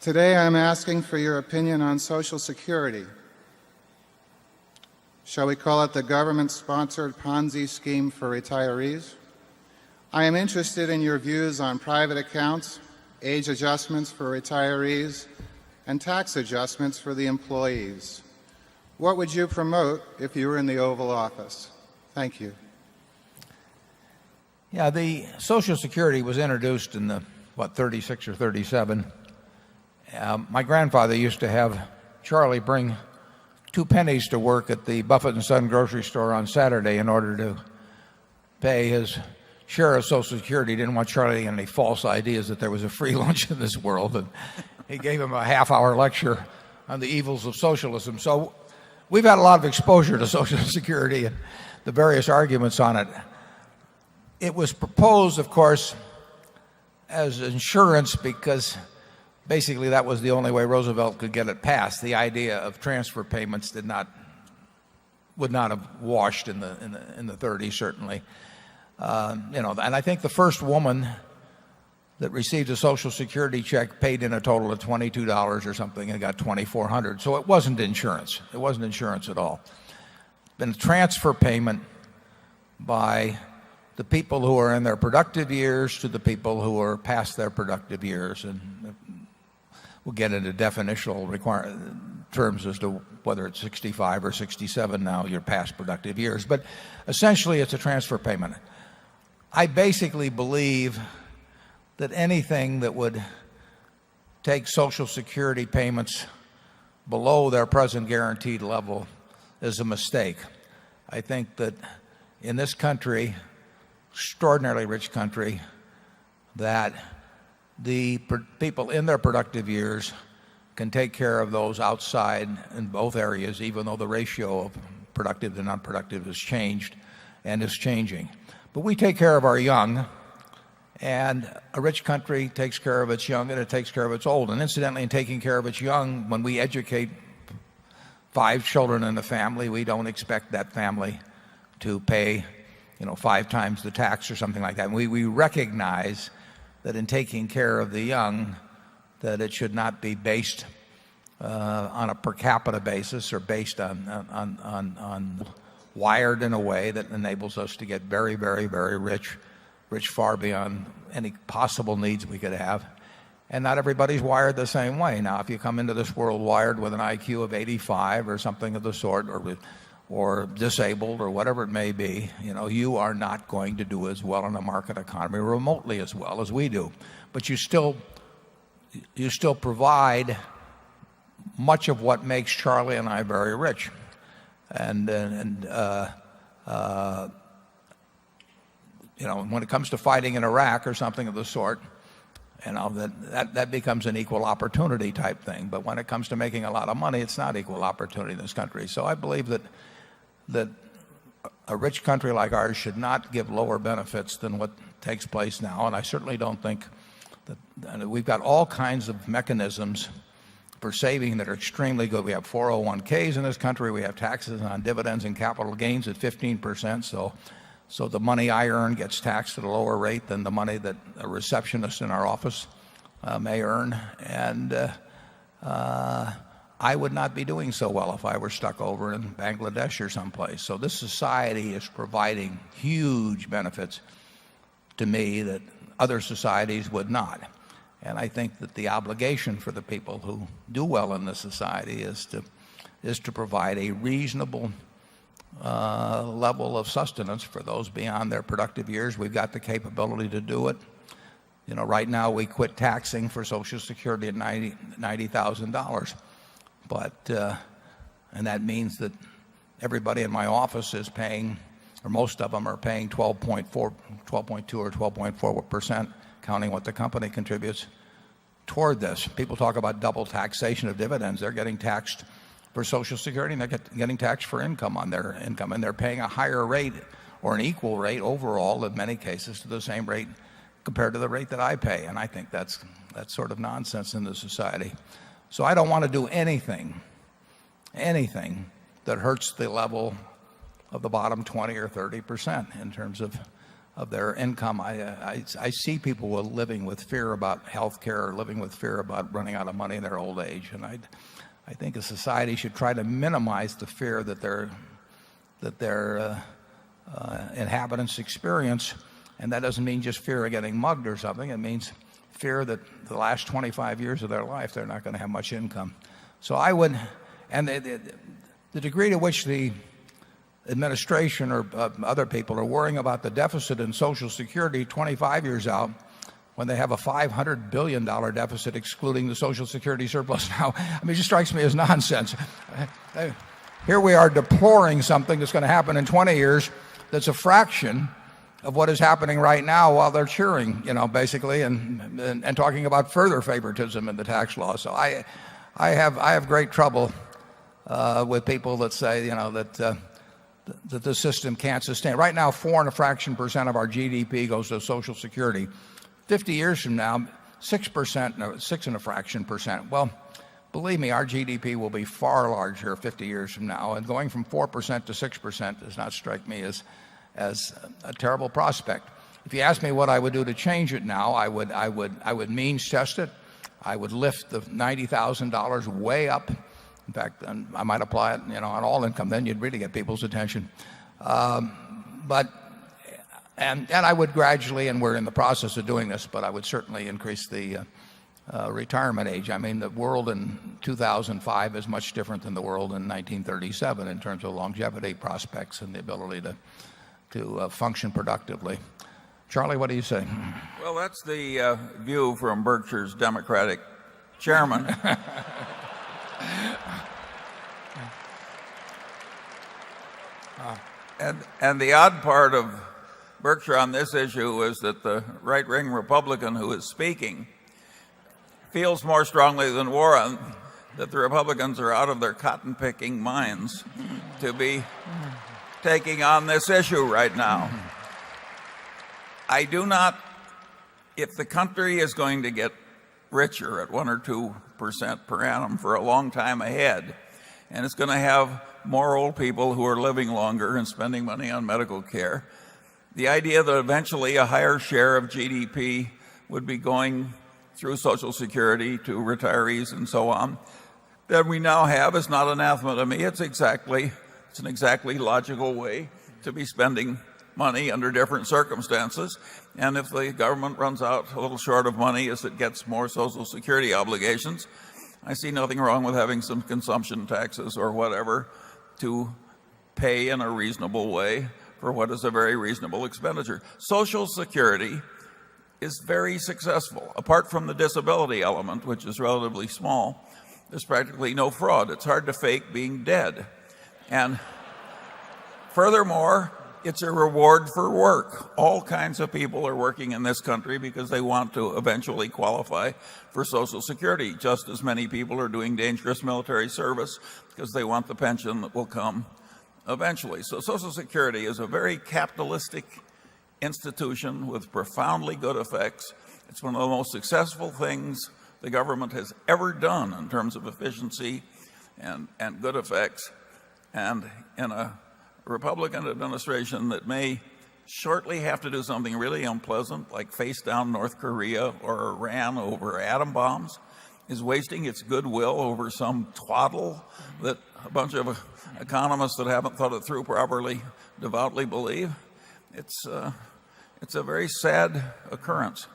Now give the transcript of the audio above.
Today I'm asking for your opinion on Social Security. Shall we call it the government-sponsored Ponzi scheme for retirees? I am interested in your views on private accounts, age adjustments for retirees, and tax adjustments for the employees. What would you promote if you were in the Oval Office? Thank you. Yeah, the Social Security was introduced in the, 36 or 37. My grandfather used to have Charlie bring 2 pennies to work at the Buffett and Son grocery store on Saturday in order to pay his share of Social Security. He didn't want Charlie to get any false ideas that there was a free lunch in this world. And he gave him a half-hour lecture on the evils of socialism. So we've had a lot of exposure to Social Security and the various arguments on it. It was proposed, of course, as insurance because basically that was the only way Roosevelt could get it passed. The idea of transfer payments would not have washed in the 30s, certainly. And I think the first woman that received a Social Security check paid in a total of $22 or something and got $2,400. So it wasn't insurance. It wasn't insurance at all. It's been a transfer payment by the people who are in their productive years to the people who are past their productive years. And we'll get into definitional terms as to whether it's 65 or 67 now, your past productive years. But essentially it's a transfer payment. I basically believe that anything that would take Social Security payments below their present guaranteed level is a mistake. I think that in this country, extraordinarily rich country, that the people in their productive years can take care of those outside in both areas, even though the ratio of productive to non-productive has changed and is changing. But we take care of our young, and a rich country takes care of its young and it takes care of its old. And incidentally, in taking care of its young, when we educate 5 children in a family, we don't expect that family to pay 5 times the tax or something like that. And we recognize that in taking care of the young, that it should not be based on a per capita basis or based on wired in a way that enables us to get very, very, very rich far beyond any possible needs we could have. And not everybody's wired the same way. Now, if you come into this world wired with an IQ of 85 or something of the sort, or disabled or whatever it may be, you are not going to do as well in a market economy remotely as well as we do. But you still provide much of what makes Charlie and I very rich. And when it comes to fighting in Iraq or something of the sort, that becomes an equal opportunity type thing. But when it comes to making a lot of money, it's not equal opportunity in this country. So I believe that a rich country like ours should not give lower benefits than what takes place now. And I certainly don't think that we've got all kinds of mechanisms for saving that are extremely good. We have 401ks in this country. We have taxes on dividends and capital gains at 15%. So the money I earn gets taxed at a lower rate than the money that a receptionist in our office may earn. And I would not be doing so well if I were stuck over in Bangladesh or someplace. So this society is providing huge benefits to me that other societies would not. And I think that the obligation for the people who do well in this society is to provide a reasonable level of sustenance for those beyond their productive years. We've got the capability to do it. Right now we quit taxing for Social Security at $90,000. But and that means that everybody in my office is paying, or most of them are paying 12.2 or 12.4%, counting what the company contributes toward this. People talk about double taxation of dividends. They're getting taxed for Social Security and they're getting taxed for income on their income, and they're paying a higher rate or an equal rate overall in many cases to the same rate compared to the rate that I pay. And I think that's sort of nonsense in the society. So I don't want to do anything that hurts the level of the bottom 20 or 30% in terms of of their income. I see people living with fear about health care, living with fear about running out of money in their old age. And I think a society should try to minimize the fear that their inhabitants experience. And that doesn't mean just fear of getting mugged or something. It means fear that the last 25 years of their life they're not going to have much income. So I would, and the degree to which the administration or other people are worrying about the deficit in Social Security 25 years out, when they have a $500 billion deficit excluding the Social Security surplus now, I mean, it just strikes me as nonsense. Here we are deploring something that's going to happen in 20 years that's a fraction of what is happening right now while they're cheering, basically, and talking about further favoritism in the tax law. So I have great trouble with people that say, that the system can't sustain. Right now, 4 and a fraction percent of our GDP goes to Social Security. 50 years from now, 6%, 6 and a fraction percent. Well, believe me, our GDP will be far larger 50 years from now, and going from 4% to 6% does not strike me as a terrible prospect. If you ask me what I would do to change it now, I would means test it. I would lift the $90,000 way up. In fact, I might apply it, on all income. Then you'd really get people's attention. And I would gradually, and we're in the process of doing this, but I would certainly increase the retirement age. I mean, the world in 2005 is much different than the world in 1937 in terms of longevity prospects and the ability to function productively. Charlie, what do you say? Well, that's the view from Berkshire's Democratic chairman. And the odd part of Berkshire on this issue is that the right-wing Republican who is speaking feels more strongly than Warren that the Republicans are out of their cotton-picking minds to be taking on this issue right now. I do not, if the country is going to get richer at 1 or 2% per annum for a long time ahead, and it's going to have more old people who are living longer and spending money on medical care, the idea that eventually a higher share of GDP would be going through Social Security to retirees and so on that we now have is not anathema to me. It's an exactly logical way to be spending money under different circumstances. And if the government runs out a little short of money as it gets more Social Security obligations, I see nothing wrong with having some consumption taxes or whatever to pay in a reasonable way for what is a very reasonable expenditure. Social Security is very successful. Apart from the disability element, which is relatively small, there's practically no fraud. It's hard to fake being dead. And furthermore, it's a reward for work. All kinds of people are working in this country because they want to eventually qualify for Social Security. Just as many people are doing dangerous military service because they want the pension that will come eventually. So Social Security is a very capitalistic institution with profoundly good effects. It's one of the most successful things the government has ever done in terms of efficiency and good effects. And in a Republican administration that may shortly have to do something really unpleasant, like face down North Korea or Iran over atom bombs, is wasting its goodwill over some twaddle that a bunch of economists that haven't thought it through properly devoutly believe. It's a very sad occurrence.